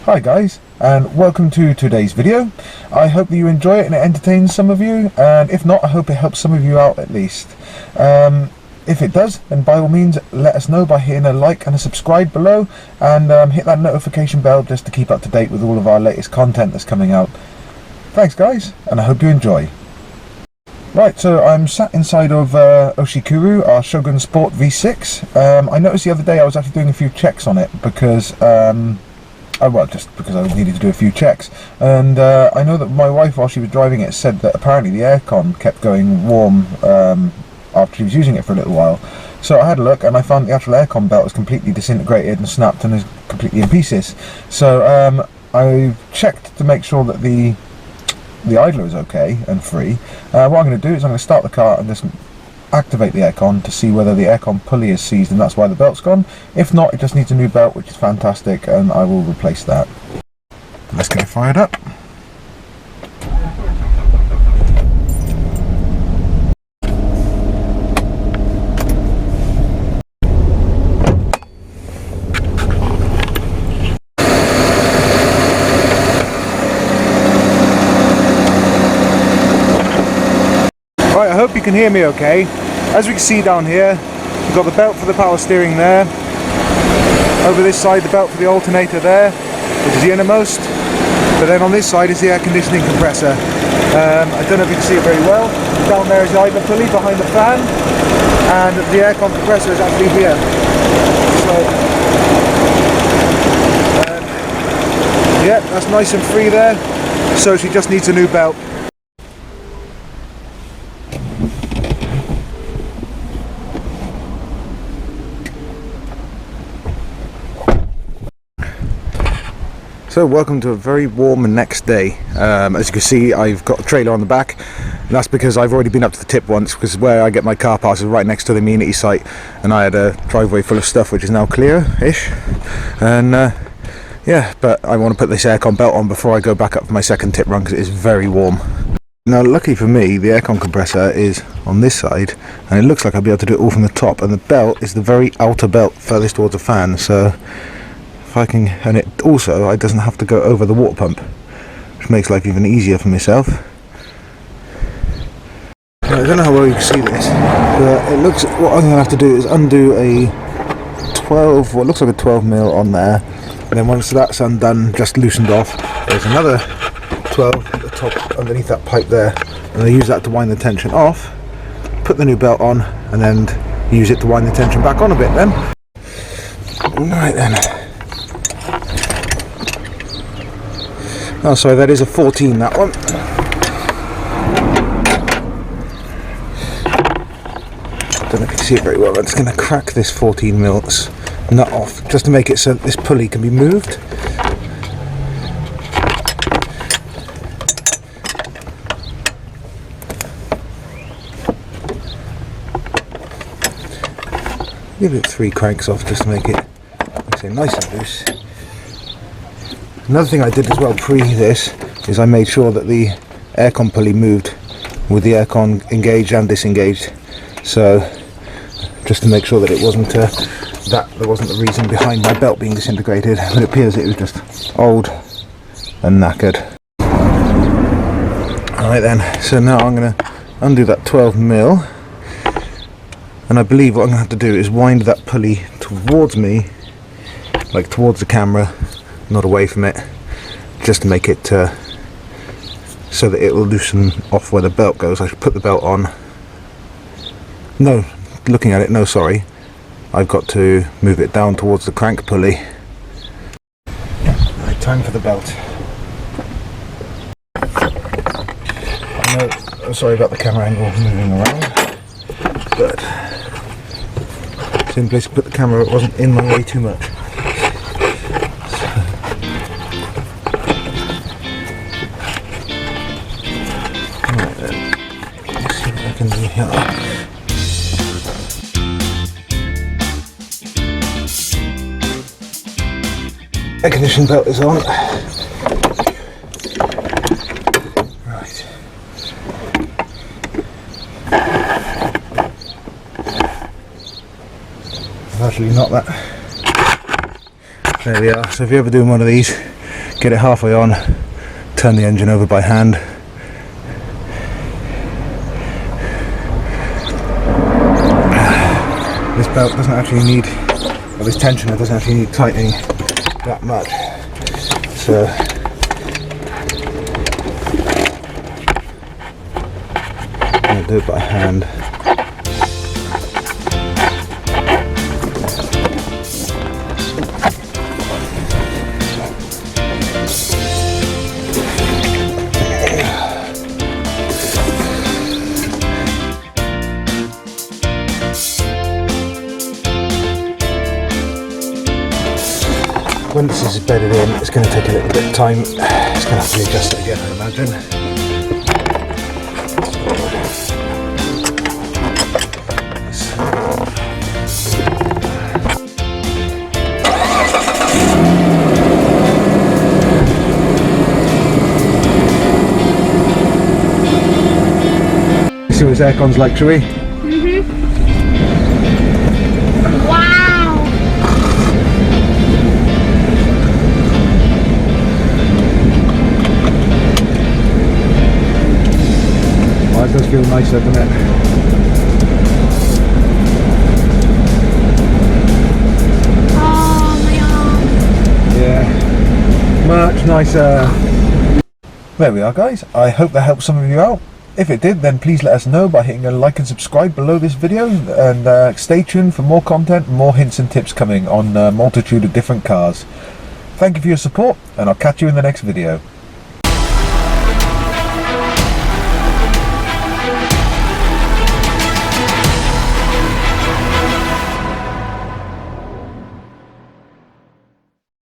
Hi guys, and welcome to today's video. I hope that you enjoy it and it entertains some of you, and if not, I hope it helps some of you out at least. If it does, then by all means let us know by hitting a like and a subscribe below, and hit that notification bell just to keep up to date with all of our latest content that's coming out. Thanks guys, and I hope you enjoy. Right, so I'm sat inside of Oshikuru, our Shogun Sport V6. I noticed the other day I was actually doing a few checks on it because just because I needed to do a few checks, and I know that my wife, while she was driving it, said that apparently the aircon kept going warm after she was using it for a little while. So I had a look and I found the actual aircon belt was completely disintegrated and snapped and is completely in pieces. So I checked to make sure that the idler is okay and free. What I'm going to do is I'm going to start the car and just activate the aircon to see whether the aircon pulley is seized and that's why the belt's gone. If not, it just needs a new belt, which is fantastic, and I will replace that. Let's get it fired up. Right, I hope you can hear me okay. As we can see down here, we've got the belt for the power steering there. Over this side, the belt for the alternator there, which is the innermost. But then on this side is the air conditioning compressor. I don't know if you can see it very well. Down there is the idler pulley behind the fan, and the aircon compressor is actually here. So, yeah, that's nice and free there. So she just needs a new belt. So welcome to a very warm next day. As you can see, I've got a trailer on the back, and that's because I've already been up to the tip once, because where I get my car pass is right next to the amenity site, and I had a driveway full of stuff which is now clear-ish. And yeah, but I want to put this aircon belt on before I go back up for my second tip run, because it is very warm. Now lucky for me, the aircon compressor is on this side, and it looks like I'll be able to do it all from the top, and the belt is the very outer belt furthest towards the fan. So if I can, and it also, it doesn't have to go over the water pump, which makes life even easier for myself. Now, I don't know how well you can see this, but it looks, what I'm going to have to do is undo a 12, what looks like a 12mm on there, and then once that's undone, just loosened off, there's another 12 at the top underneath that pipe there, and I use that to wind the tension off, put the new belt on, and then use it to wind the tension back on a bit then. Right then. Oh, sorry, that is a 14, that one. Don't know if you can see it very well. I'm just going to crack this 14mm nut off, just to make it so that this pulley can be moved. Give it 3 cranks off just to make it, like I say, nice and loose. Another thing I did as well pre this is I made sure that the aircon pulley moved with the aircon engaged and disengaged, so just to make sure that it wasn't there wasn't the reason behind my belt being disintegrated, but it appears it was just old and knackered. Alright then, so now I'm going to undo that 12mm, and I believe what I'm going to have to do is wind that pulley towards me, like towards the camera, not away from it, just to make it so that it will loosen off where the belt goes. I should put the belt on. No, looking at it, no, sorry. I've got to move it down towards the crank pulley. Right, time for the belt. I know, I'm sorry about the camera angle moving around, but it's in place to put the camera, it wasn't in my way too much. Air conditioning belt is on. Right. Actually not that. There we are. So if you're ever doing one of these, get it halfway on, turn the engine over by hand. This belt doesn't actually need, or this tensioner doesn't actually need tightening that much. So I'm going to do it by hand. Once this is bedded in, it's going to take a little bit of time. It's going to have to be adjusted again, I imagine. See what his aircon's like, shall we? It does feel nicer, doesn't it? Oh my arm. Yeah, much nicer. There we are, guys. I hope that helped some of you out. If it did, then please let us know by hitting a like and subscribe below this video, and stay tuned for more content, more hints and tips coming on a multitude of different cars. Thank you for your support, and I'll catch you in the next video.